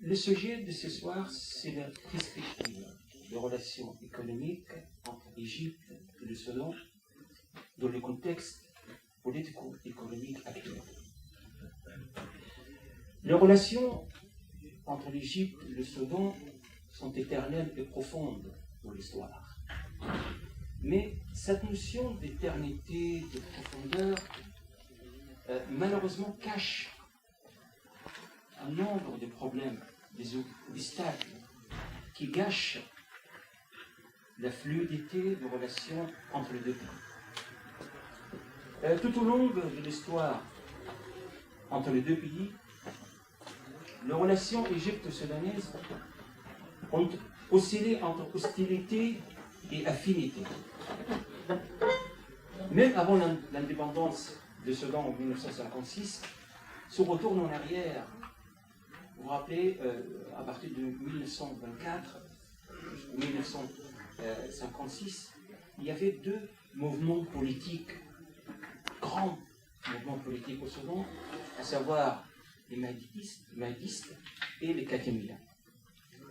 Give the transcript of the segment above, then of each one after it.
Le sujet de ce soir, c'est la perspective des relations économiques entre l'Égypte et le Soudan dans le contexte politico-économique actuel. Les relations entre l'Égypte et le Soudan sont éternelles et profondes dans l'histoire. Mais cette notion d'éternité, de profondeur, malheureusement cache un nombre de problèmes, des obstacles qui gâchent la fluidité des relations entre les deux pays. Tout au long de l'histoire entre les deux pays, les relations égypto-soudanaises ont oscillé entre hostilité et affinité. Même avant l'indépendance du Soudan en 1956, ce retour en arrière, vous vous rappelez, à partir de 1924 jusqu'en 1956, il y avait deux mouvements politiques, grands mouvements politiques au Soudan, à savoir les mahdistes et les katemiyas.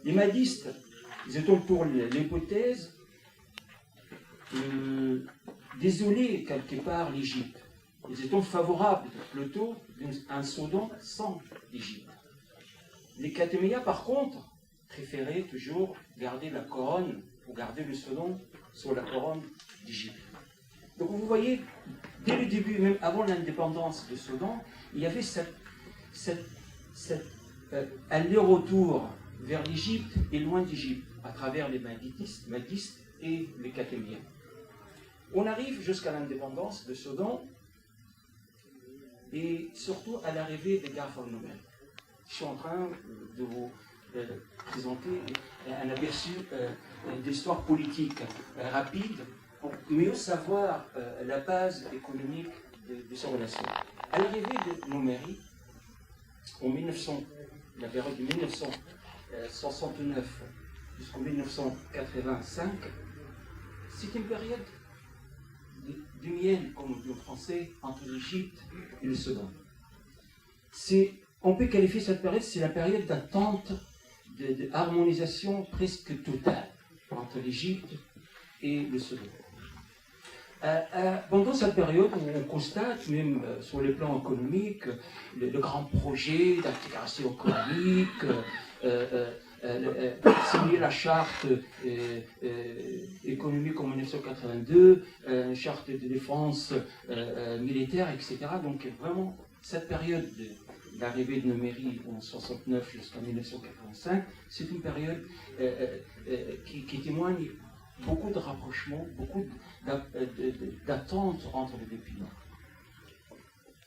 Les mahdistes, ils étaient pour l'hypothèse d'isoler quelque part l'Égypte. Ils étaient favorables plutôt à un Soudan sans l'Égypte. Les katemiyas, par contre, préféraient toujours garder la couronne, ou garder le Soudan sur la couronne d'Égypte. Donc vous voyez, dès le début, même avant l'indépendance du Soudan, il y avait cet aller-retour vers l'Égypte et loin d'Égypte, à travers les mahdistes et les katemiyas. On arrive jusqu'à l'indépendance du Soudan et surtout à l'arrivée des Gaafar Noumel. Je suis en train de vous présenter un aperçu d'histoire politique rapide pour mieux savoir la base économique de ces relations. À l'arrivée de Nouméry, en la période de 1969 jusqu'en 1985, c'est une période de miel, comme on dit en français, entre l'Égypte et le Soudan. On peut qualifier cette période, c'est la période d'attente, d'harmonisation presque totale entre l'Égypte et le Soudan. Pendant cette période, on constate, même sur le plan économique, le grand projet d'intégration économique, signer la charte économique en 1982, charte de défense militaire, etc. Donc vraiment, cette période l'arrivée de Nouméry en 1969 jusqu'en 1985, c'est une période qui témoigne beaucoup de rapprochements, beaucoup d'attentes entre les deux pays.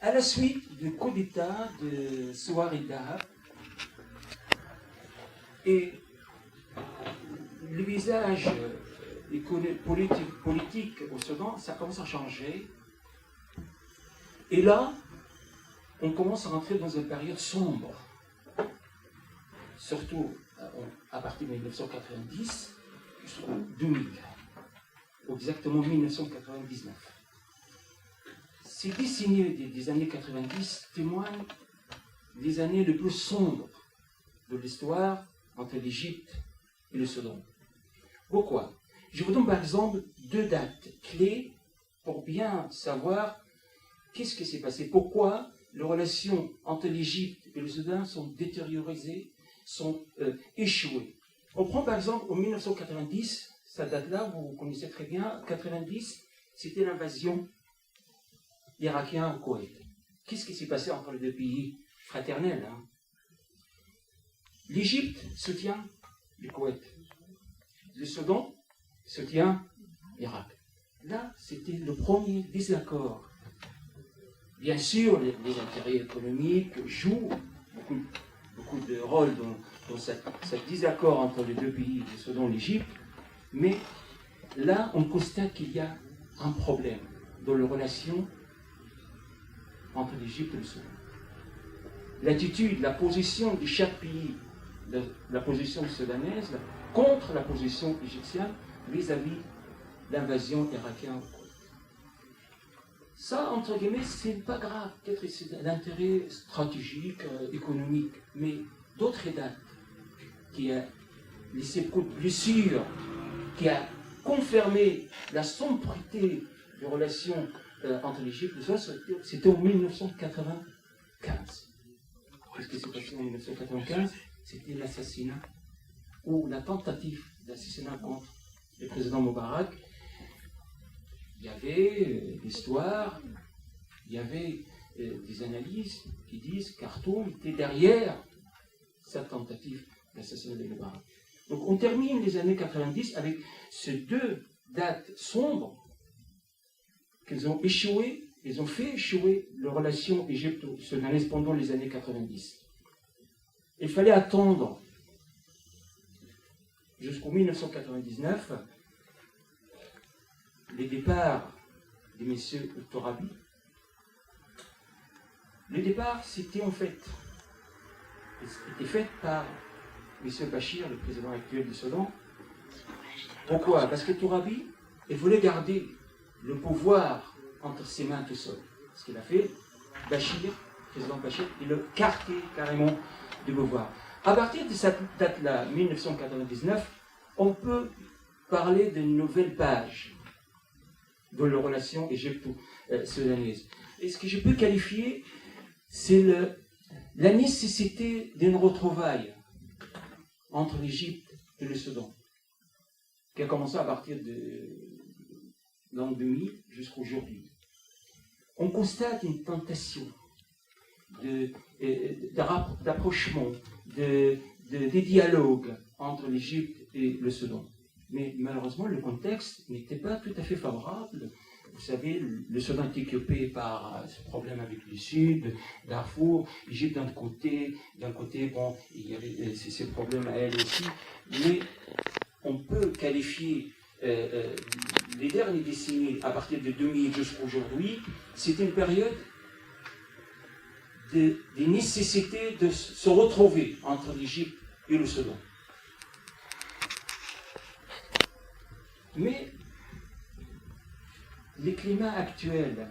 À la suite du coup d'État de Souari Dahab, et le visage politique au Soudan, ça commence à changer. Et là, on commence à rentrer dans une période sombre, surtout à partir de 1990 jusqu'en 2000, exactement 1999. Ces décennies des années 90 témoignent des années les plus sombres de l'histoire entre l'Égypte et le Soudan. Pourquoi? Je vous donne par exemple deux dates clés pour bien savoir qu'est-ce qui s'est passé, pourquoi les relations entre l'Égypte et le Soudan sont détériorisées, sont échouées. On prend par exemple en 1990, cette date-là, vous connaissez très bien, 90, c'était l'invasion irakienne au Koweït. Qu'est-ce qui s'est passé entre les deux pays fraternels, hein? L'Égypte soutient le Koweït. Le Soudan soutient l'Irak. Là, c'était le premier désaccord. Bien sûr, les intérêts économiques jouent beaucoup de rôle dans cet désaccord entre les deux pays, le Soudan et l'Égypte, mais là, on constate qu'il y a un problème dans les relations entre l'Égypte et le Soudan. L'attitude, la position de chaque pays, la position soudanaise contre la position égyptienne vis-à-vis de l'invasion irakienne. Ça, entre guillemets, c'est pas grave. Peut-être que c'est d'intérêt stratégique, économique. Mais d'autres dates qui a laissé beaucoup de blessures, qui a confirmé la sombreté des relations entre l'Égypte et le Soudan, c'était en 1995. Qu'est-ce qui s'est passé en 1995? C'était l'assassinat ou la tentative d'assassinat contre le président Moubarak. Il y avait l'histoire, il y avait des analyses qui disent que Khartoum était derrière cette tentative d'assassinat de Moubarak. Donc on termine les années 90 avec ces deux dates sombres qu'ils ont échoué, ils ont fait échouer les relations égypto-soudanaises pendant les années 90. Il fallait attendre jusqu'en 1999 les départs de M. Torabi. Le départ, c'était fait par M. Bachir, le président actuel du Soudan. Pourquoi? Parce que Torabi, il voulait garder le pouvoir entre ses mains tout seul. Ce qu'il a fait, Bachir, président Bachir, il a carté carrément du pouvoir. À partir de cette date-là, 1999, on peut parler d'une nouvelle page dans les relations égypto-soudanaises. Et ce que je peux qualifier, c'est la nécessité d'une retrouvaille entre l'Égypte et le Soudan, qui a commencé à partir de l'an 2000 jusqu'à aujourd'hui. On constate une tentation d'approchement, des dialogues entre l'Égypte et le Soudan. Mais malheureusement, le contexte n'était pas tout à fait favorable. Vous savez, le Soudan était occupé par ce problème avec le Sud, Darfour, l'Égypte d'un côté, bon, il y avait ces problèmes à elle aussi. Mais on peut qualifier les dernières décennies, à partir de 2000 jusqu'à aujourd'hui, c'est une période des nécessités de se retrouver entre l'Égypte et le Soudan. Mais les climats actuels,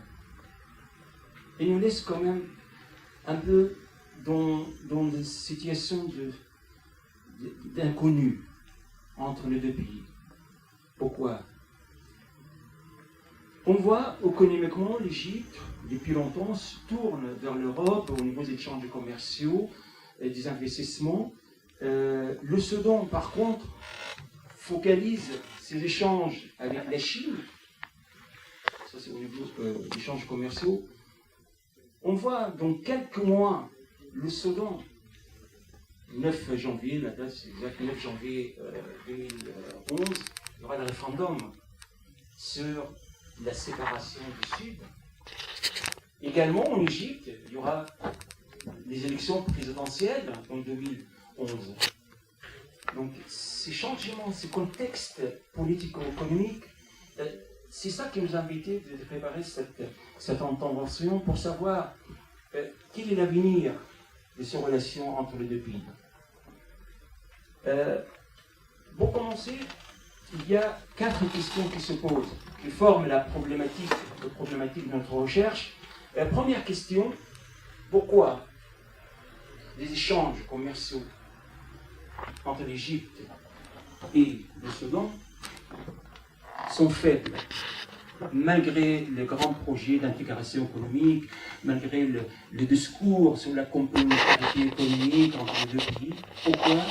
ils nous laissent quand même un peu dans des situations d'inconnu entre les deux pays. Pourquoi? On voit économiquement l'Égypte, depuis longtemps, se tourne vers l'Europe au niveau des échanges commerciaux, des investissements. Le Soudan, par contre, focalise ses échanges avec la Chine. Ça, c'est au niveau des échanges commerciaux. On voit dans quelques mois le Soudan, 9 janvier, la date c'est exact, 9 janvier 2011, il y aura le référendum sur la séparation du Sud. Également en Égypte, il y aura les élections présidentielles en 2011. Donc ces changements, ces contextes politico-économiques, c'est ça qui nous a invités de préparer cette intervention pour savoir quel est l'avenir de ces relations entre les deux pays. Pour commencer, il y a 4 questions qui se posent, qui forment la problématique de notre recherche. La première question, pourquoi les échanges commerciaux entre l'Égypte et le Soudan sont faibles, malgré les grands projets d'intégration économique, malgré le discours sur la complémentarité économique entre les deux pays. Pourquoi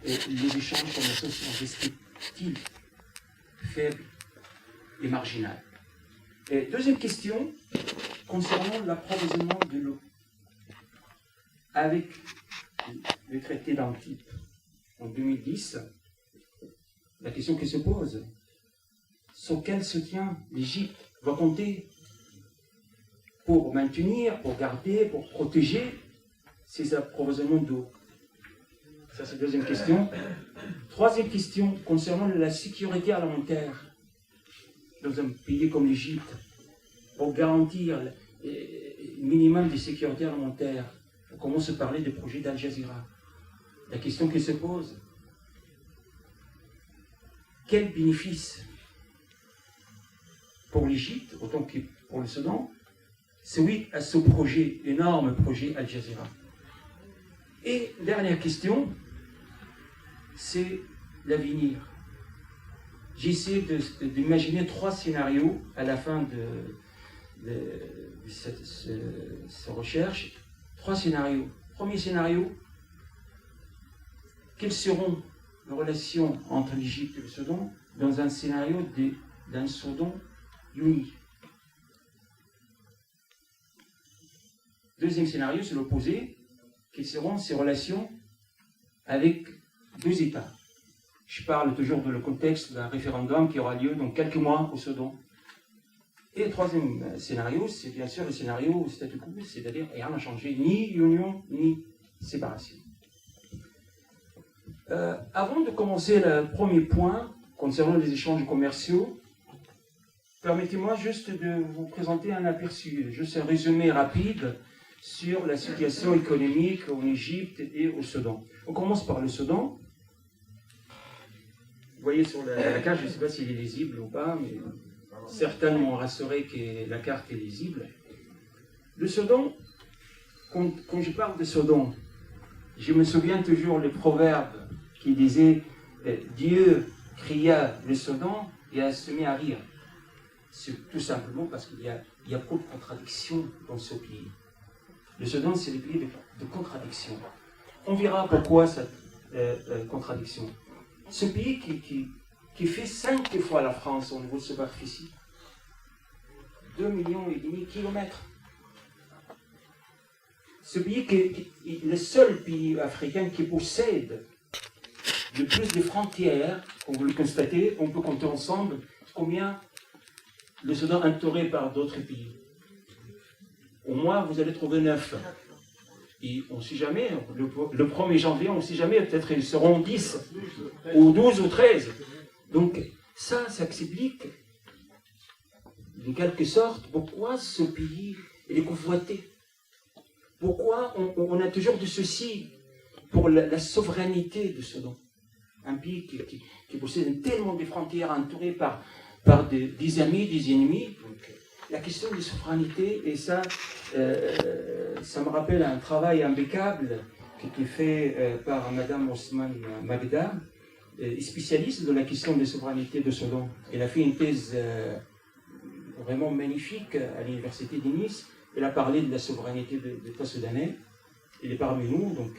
les échanges commerciaux sont restés-ils faibles et marginaux? Et deuxième question, concernant l'approvisionnement de l'eau. Avec le traité d'Antibes en 2010, la question qui se pose, sur quel soutien l'Égypte va compter pour maintenir, pour garder, pour protéger ses approvisionnements d'eau? Ça, c'est la deuxième question. Troisième question, concernant la sécurité alimentaire dans un pays comme l'Égypte, pour garantir le minimum de sécurité alimentaire, on commence à parler des projets d'Al Jazeera. La question qui se pose, quel bénéfice pour l'Égypte, autant que pour le Soudan, c'est oui à ce projet, énorme projet Al Jazeera. Et dernière question, c'est l'avenir. J'essaie d'imaginer 3 scénarios à la fin de cette recherche. 3 scénarios. Premier scénario, quelles seront les relations entre l'Égypte et le Soudan dans un scénario d'un Soudan uni. Deuxième scénario, c'est l'opposé. Quelles seront ces relations avec 2 États? Je parle toujours dans le contexte d'un référendum qui aura lieu dans quelques mois au Soudan. Et le troisième scénario, c'est bien sûr le scénario statu quo, c'est-à-dire rien n'a changé, ni union, ni séparation. Avant de commencer le premier point concernant les échanges commerciaux, permettez-moi juste de vous présenter un aperçu, juste un résumé rapide sur la situation économique en Égypte et au Soudan. On commence par le Soudan. Vous voyez sur la carte, je ne sais pas s'il est lisible ou pas, mais certains m'ont rassuré que la carte est lisible. Le Soudan, quand je parle de Soudan, je me souviens toujours le proverbe qui disait « Dieu cria le Soudan et a se mis à rire ». C'est tout simplement parce qu'il y a beaucoup de contradictions dans ce pays. Le Soudan, c'est le pays de contradictions. On verra pourquoi cette contradiction. Ce pays qui fait 5 fois la France au niveau de superficie, 2,5 millions de kilomètres. Ce pays qui est le seul pays africain qui possède le plus de frontières, comme vous le constatez, on peut compter ensemble combien le Soudan est entouré par d'autres pays. Au moins, vous allez trouver 9. Et on ne sait jamais, le 1er janvier, on ne sait jamais, peut-être ils seront 10, ou 12, ou 13. Donc, ça s'explique, de quelque sorte, pourquoi ce pays est convoité. Pourquoi on a toujours du souci pour la souveraineté du Soudan. Un pays qui possède tellement de frontières entourées par des amis, des ennemis. Donc, la question de souveraineté, et ça me rappelle un travail impeccable qui était fait par Madame Ousmane Magda, spécialiste de la question de souveraineté de Soudan. Elle a fait une thèse vraiment magnifique à l'université de Nice. Elle a parlé de la souveraineté de l'État soudanais. Elle est parmi nous, donc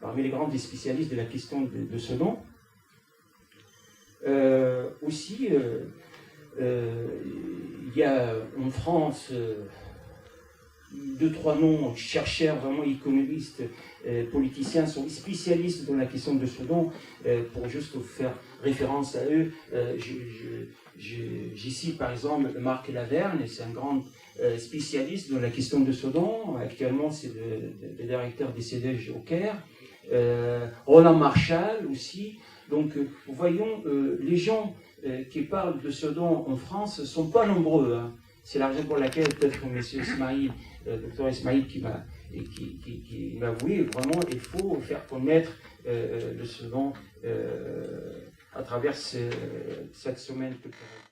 parmi les grands spécialistes de la question de Soudan. Aussi, il y a en France 2-3 noms, chercheurs, vraiment économistes, politiciens, sont spécialistes dans la question de Soudan. Pour juste faire référence à eux, j'y par exemple Marc Laverne, c'est un grand spécialiste dans la question de Soudan. Actuellement, c'est le directeur des CEDEJ au Caire. Roland Marshall aussi. Donc, voyons, les gens qui parlent de Soudan en France ne sont pas nombreux. Hein. C'est la raison pour laquelle peut-être M. Ismail, Dr Ismail, qui m'a avoué, vraiment, il faut faire connaître le Soudan à travers cette semaine culturelle.